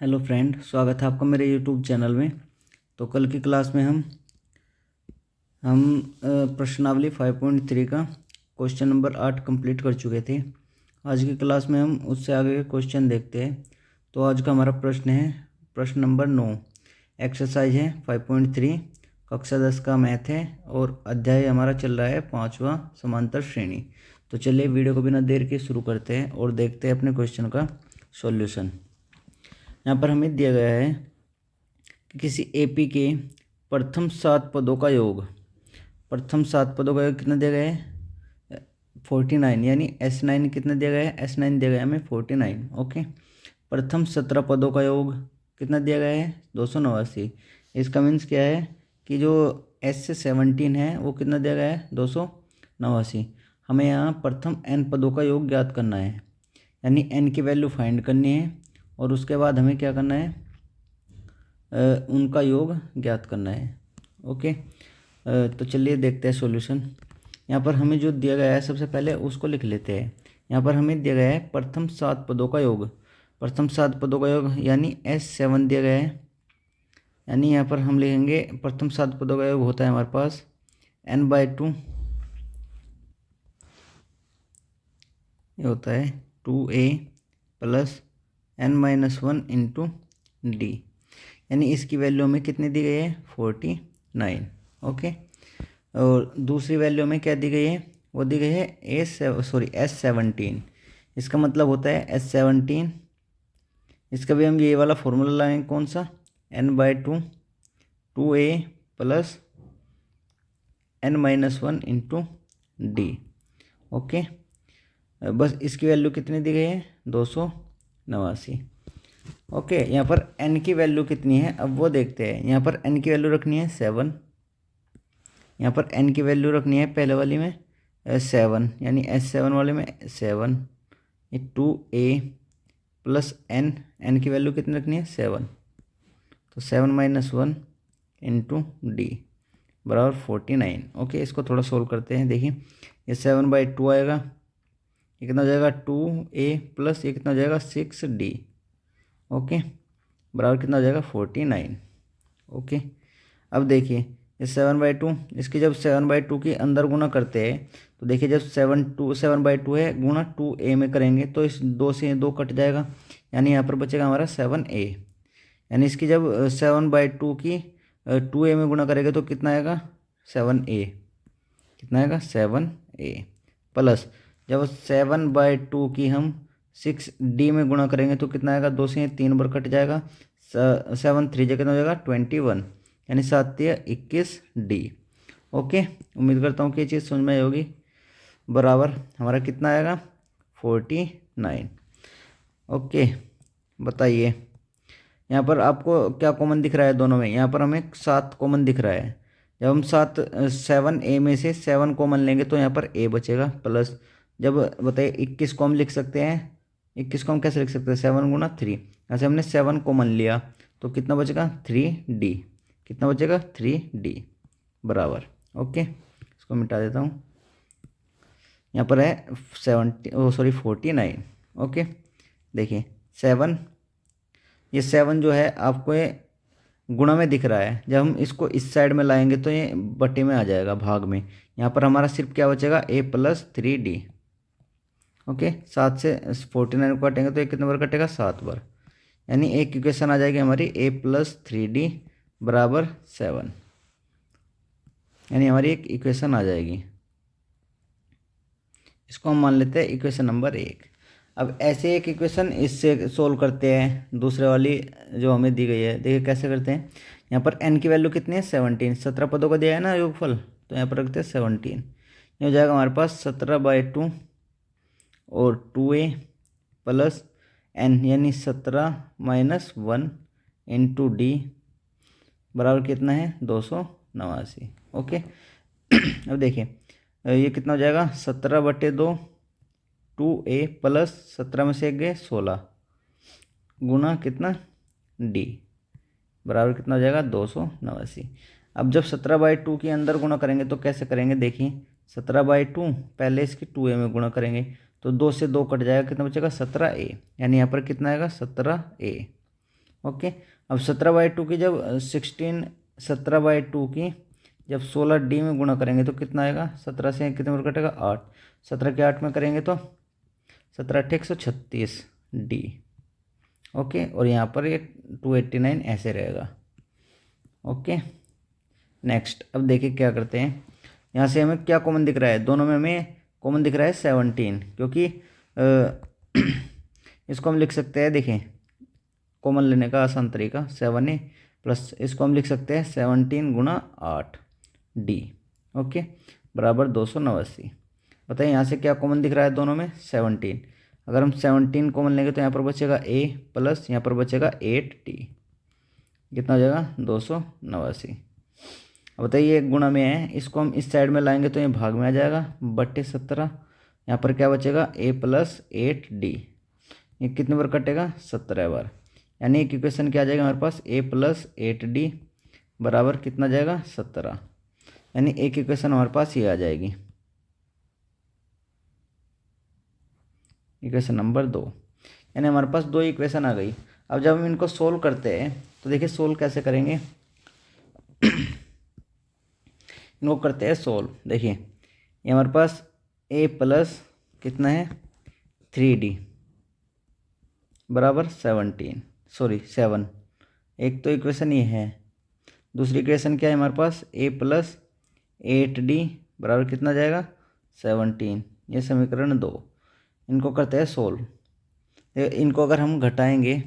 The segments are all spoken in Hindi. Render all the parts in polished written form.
हेलो फ्रेंड, स्वागत है आपका मेरे यूट्यूब चैनल में। तो कल की क्लास में हम प्रश्नावली 5.3 का क्वेश्चन नंबर 8 कंप्लीट कर चुके थे। आज की क्लास में हम उससे आगे के क्वेश्चन देखते हैं। तो आज का हमारा प्रश्न है प्रश्न नंबर 9। एक्सरसाइज है 5.3, कक्षा 10 का मैथ है और अध्याय हमारा चल रहा है 5वां समांतर श्रेणी। तो चलिए वीडियो को बिना देर के शुरू करते हैं और देखते हैं अपने क्वेश्चन का सॉल्यूशन। यहाँ पर हमें दिया गया है कि किसी एपी के प्रथम 7 पदों का योग कितना दिया गया है 49, यानी S9 कितना दिया गया है, S9 दिया गया है हमें 49। ओके, प्रथम 17 पदों का योग कितना दिया गया है 289। इसका मीन्स क्या है कि जो S17 है वो कितना दिया गया है 289। हमें यहाँ प्रथम n पदों का योग ज्ञात करना है, यानी n की वैल्यू फाइंड करनी है और उसके बाद हमें क्या करना है, उनका योग ज्ञात करना है। ओके, तो चलिए देखते हैं सॉल्यूशन। यहाँ पर हमें जो दिया गया है सबसे पहले उसको लिख लेते हैं। यहाँ पर हमें दिया गया है प्रथम 7 पदों का योग, यानी S7 दिया गया है। यानी यहाँ पर हम लिखेंगे प्रथम 7 पदों का योग होता है हमारे पास n/2, ये होता है 2a plus n-1 into D, यानी इसकी वैल्यू हमें कितनी दी गई है 49। ओके, और दूसरी वैल्यू में क्या दी गई है, वो दी गई है S17। इसका मतलब होता है S17, इसका भी हम ये वाला फॉर्मूला लाएंगे, कौन सा, n/2 2a plus n-1 into D. Okay, बस इसकी वैल्यू कितनी दी गई है 289। ओके, यहाँ पर n की वैल्यू कितनी है अब वो देखते हैं। यहाँ पर n की वैल्यू रखनी है 7, यहाँ पर n की वैल्यू रखनी है पहले वाली में 7, यानी S7 वाले में 7, ये 2a प्लस n की वैल्यू कितनी रखनी है 7, तो 7-1 इंटू डी बराबर 49। ओके, इसको थोड़ा सोल्व करते हैं। देखिए ये 7/2 आएगा, ये कितना हो जाएगा 2a प्लस ये कितना हो जाएगा 6d। ओके, बराबर कितना हो जाएगा 49। ओके, अब देखिए ये 7/2, इसकी जब 7/2 के अंदर गुना करते हैं तो देखिए जब 7/2 है गुना 2a में करेंगे तो इस 2 से 2 कट जाएगा, यानी यहाँ पर बचेगा हमारा 7a। यानी इसकी जब 7/2 की 2a में गुना करेंगे तो कितना आएगा 7a, कितना आएगा 7a प्लस जब 7/2 की हम 6d में गुणा करेंगे तो कितना आएगा, 2 से 3 बार कट जाएगा, 7 3 कितना हो जाएगा 21, यानी 7×3 = 21d। ओके, उम्मीद करता हूँ कि ये चीज़ समझ में आई होगी। बराबर हमारा कितना आएगा 49। ओके, बताइए यहाँ पर आपको क्या कॉमन दिख रहा है दोनों में। यहाँ पर हमें 7 कॉमन दिख रहा है। जब हम 7a में से 7 कॉमन लेंगे तो यहाँ पर a बचेगा, प्लस जब बताइए 21 को हम लिख सकते हैं, 21 को हम कैसे लिख सकते हैं 7×3, ऐसे हमने 7 कॉमन लिया तो कितना बचेगा 3d, कितना बचेगा 3d बराबर। ओके, इसको मिटा देता हूँ, यहाँ पर है 49। ओके, देखिए 7, ये 7 जो है आपको ये गुणा में दिख रहा है, जब हम इसको इस साइड में लाएंगे तो ये बटे में आ जाएगा, भाग में। यहाँ पर हमारा सिर्फ क्या बचेगा a प्लस 3d। ओके, 7 से 49 को काटेंगे तो ये कितने बार कटेगा 7 बार, यानी एक इक्वेशन आ जाएगी हमारी a प्लस 3d बराबर 7, यानी हमारी एक इक्वेशन आ जाएगी। इसको हम मान लेते हैं इक्वेशन नंबर 1। अब ऐसे एक इक्वेशन इससे सोल्व करते हैं दूसरे वाली जो हमें दी गई है। देखिए कैसे करते हैं, यहाँ पर n की वैल्यू कितनी है 17, 17 पदों का दिया है ना योगफल, तो यहाँ पर रखते हैं 17। ये हो जाएगा हमारे पास 17/2 और 2a प्लस n, यानी 17-1 इंटू डी बराबर कितना है 289। ओके, अब देखिए ये कितना हो जाएगा 17/2 2a प्लस 17 में से 1 गए 16 गुना कितना d बराबर कितना हो जाएगा 289। अब जब 17/2 के अंदर गुणा करेंगे तो कैसे करेंगे, देखिए 17/2 पहले इसकी 2a में गुणा करेंगे तो 2 से 2 कट जाएगा, कितना बचेगा 17a, यानी यहाँ पर कितना आएगा 17a ओके, अब 17/2 की जब 17/2 की जब 16D में गुणा करेंगे तो कितना आएगा, 17 से कितने बार कटेगा 8, 17 के 8 में करेंगे तो 17×8 = 136D। ओके, और यहाँ पर ये 289 ऐसे रहेगा। ओके, नेक्स्ट अब देखिए क्या करते हैं, यहाँ से हमें क्या कॉमन दिख रहा है, दोनों में हमें कॉमन दिख रहा है 17, क्योंकि इसको हम लिख सकते हैं, देखें कॉमन लेने का आसान तरीका 7A प्लस इसको हम लिख सकते हैं 17×8D। ओके, बराबर 289। बताइए यहाँ से क्या कॉमन दिख रहा है दोनों में, 17। अगर हम 17 कॉमन लेंगे तो यहाँ पर बचेगा A प्लस यहाँ पर बचेगा 8D, कितना हो जाएगा 289। अब बताइए एक गुणा में है, इसको हम इस साइड में लाएंगे तो ये भाग में आ जाएगा, बट्टे 17। यहाँ पर क्या बचेगा A प्लस 8D, ये कितने बार कटेगा 17 बार, यानी एक इक्वेशन क्या आ जाएगा हमारे पास A प्लस 8D बराबर कितना जाएगा 17, यानी एक इक्वेशन हमारे पास ये आ जाएगी, इक्वेशन नंबर 2। यानी हमारे पास 2 इक्वेशन आ गई। अब जब हम इनको सोल्व करते हैं तो देखिए सोल्व कैसे करेंगे इनको करते हैं सोल्व। देखिए ये हमारे पास A प्लस कितना है 3D बराबर 7। एक तो इक्वेशन ये है, दूसरी इक्वेशन क्या है हमारे पास A प्लस 8D बराबर कितना जाएगा 17, ये समीकरण 2। इनको करते हैं सोल्व। इनको अगर हम घटाएंगे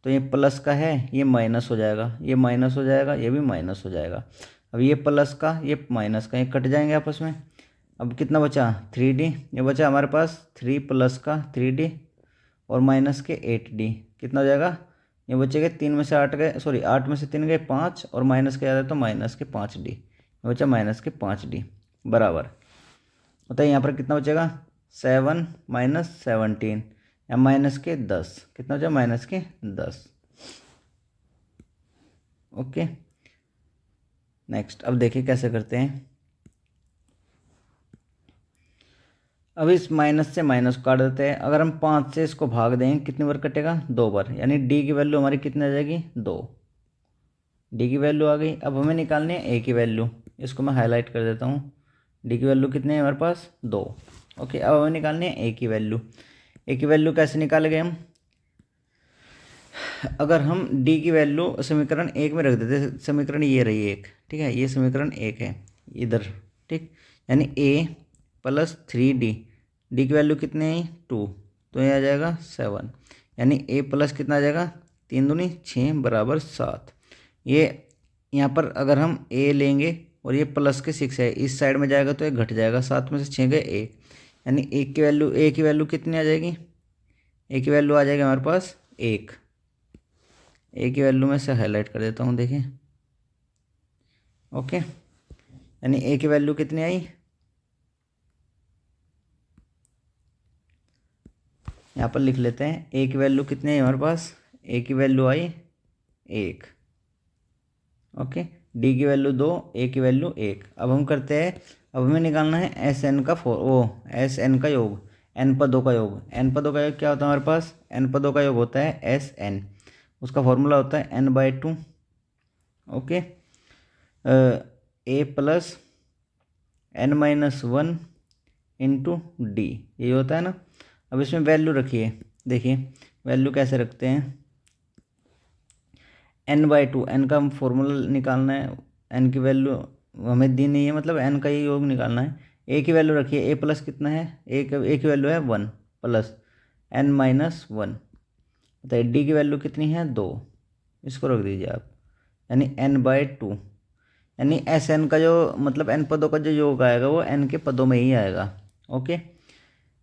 तो ये प्लस का है ये माइनस हो जाएगा, ये माइनस हो जाएगा, ये भी माइनस हो जाएगा। अब ये प्लस का ये माइनस का ये कट जाएंगे आपस में। अब कितना बचा 3D, ये बचा हमारे पास 3 प्लस का 3D और माइनस के 8D, कितना हो जाएगा, ये बचेगा 3 में से 8 गए, सॉरी 8 में से 3 गए 5 और माइनस के ज़्यादा तो माइनस के 5D, ये बचा माइनस के 5D बराबर। बताइए यहाँ पर कितना बचेगा 7 माइनस 17 या माइनस के 10, कितना हो जाएगा माइनस के 10। ओके, नेक्स्ट अब देखिए कैसे करते हैं। अब इस माइनस से माइनस काट देते हैं। अगर हम 5 से इसको भाग दें कितनी बार कटेगा 2 बार, यानी D की वैल्यू हमारी कितनी आ जाएगी 2, D की वैल्यू आ गई। अब हमें निकालनी है A की वैल्यू, इसको मैं हाईलाइट कर देता हूँ। D की वैल्यू कितनी है हमारे पास 2। ओके, अब हमें निकालनी है A की वैल्यू। A की वैल्यू कैसे निकालेंगे हम, अगर हम D की वैल्यू समीकरण 1 में रख देते, समीकरण ये रही 1, ठीक है, ये समीकरण 1 है इधर, ठीक, यानी A प्लस 3D, D की वैल्यू कितनी है 2, तो ये आ जाएगा 7, यानी A प्लस कितना आ जाएगा 3 दूनी 6 बराबर 7। ये यहाँ पर अगर हम A लेंगे और ये प्लस के 6 है, इस साइड में जाएगा तो ये घट जाएगा, 7 में से 6 गए A, यानी A की वैल्यू कितनी आ जाएगी, A की वैल्यू आ जाएगी हमारे पास 1। A की वैल्यू में से हाईलाइट कर देता हूँ, देखिए ओके, यानी A की वैल्यू कितनी आई, यहाँ पर लिख लेते हैं A की वैल्यू कितनी है हमारे पास, A की वैल्यू आई 1। ओके, D की वैल्यू 2, A की वैल्यू 1। अब हम करते हैं, अब हमें निकालना है SN का SN का योग, n पदों का योग। n पदों का योग क्या होता है हमारे पास, n पदों का योग होता है SN, उसका फॉर्मूला होता है n/2। Okay, A plus n-1 into D, ये होता है ना। अब इसमें वैल्यू रखिए, देखिए वैल्यू कैसे रखते हैं, n/2, n का हम फॉर्मूला निकालना है, n की वैल्यू हमें दी नहीं है, मतलब n का ही योग निकालना है। A की वैल्यू रखिए, A प्लस कितना है, A की वैल्यू है 1 प्लस n-1। बताइए D की वैल्यू कितनी है 2, इसको रख दीजिए आप, यानी n/2, यानी SN का जो मतलब n पदों का जो योग आएगा वो n के पदों में ही आएगा। ओके,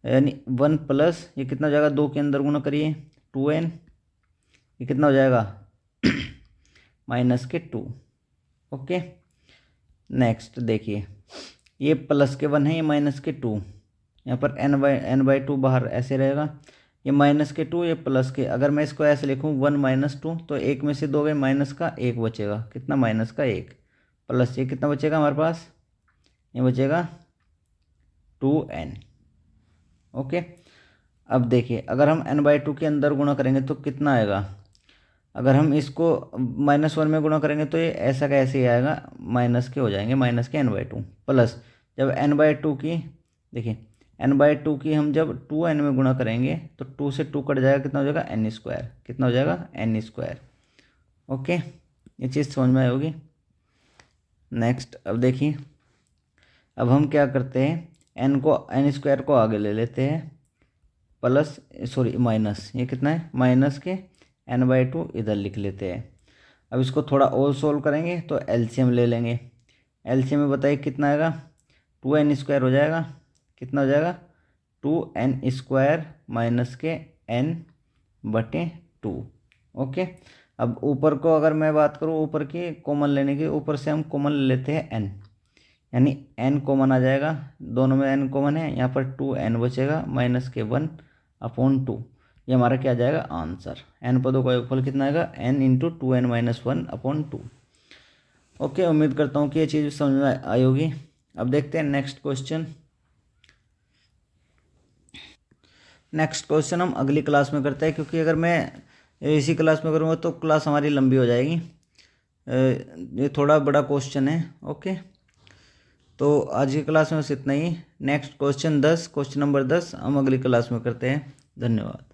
यानी 1 प्लस ये कितना हो जाएगा, 2 के अंदर गुना करिए 2n, ये कितना हो जाएगा माइनस के 2। ओके, नेक्स्ट देखिए ये प्लस के 1 है, ये माइनस के 2, यहाँ पर n/2 बाहर ऐसे रहेगा, ये माइनस के 2 ये प्लस के, अगर मैं इसको ऐसे लिखूँ 1 - 2 तो 1 में से 2 गए माइनस का 1 बचेगा, कितना माइनस का 1 प्लस ये कितना बचेगा हमारे पास, ये बचेगा 2n। ओके, अब देखिए अगर हम n/2 के अंदर गुणा करेंगे तो कितना आएगा, अगर हम इसको -1 में गुणा करेंगे तो ये ऐसा का ऐसे ही आएगा, माइनस के हो जाएंगे, -n/2 प्लस जब n/2 की, देखिए n/2 की हम जब 2n में गुणा करेंगे तो 2 से 2 कट जाएगा, कितना हो जाएगा n², कितना हो जाएगा n²। ओके, ये चीज़ समझ में आई होगी। नेक्स्ट अब देखिए, अब हम क्या करते हैं, n² को आगे ले लेते हैं, प्लस सॉरी माइनस, ये कितना है माइनस के n/2 इधर लिख लेते हैं। अब इसको थोड़ा और सोल्व करेंगे तो एलसीएम ले लेंगे। एलसीएम में बताइए कितना आएगा, 2n² हो जाएगा, कितना हो जाएगा 2n² माइनस के n/2। ओके, अब ऊपर को अगर मैं बात करूँ, ऊपर की कॉमन लेने की, ऊपर से हम कॉमन लेते हैं n, यानी n कॉमन आ जाएगा, दोनों में n कॉमन है, यहाँ पर 2n बचेगा माइनस के 1/2। ये हमारा क्या आ जाएगा आंसर। n पदों का योगफल कितना आएगा, n into 2n minus 1/2। Okay, उम्मीद करता हूँ कि ये चीज़ समझ में आई होगी। अब देखते हैं नेक्स्ट क्वेश्चन। नेक्स्ट क्वेश्चन हम अगली क्लास में करते हैं, क्योंकि अगर मैं इसी क्लास में करूँगा तो क्लास हमारी लंबी हो जाएगी। ये थोड़ा बड़ा क्वेश्चन है। ओके, तो आज की क्लास में बस इतना ही। नेक्स्ट क्वेश्चन 10, क्वेश्चन नंबर 10 हम अगली क्लास में करते हैं। धन्यवाद।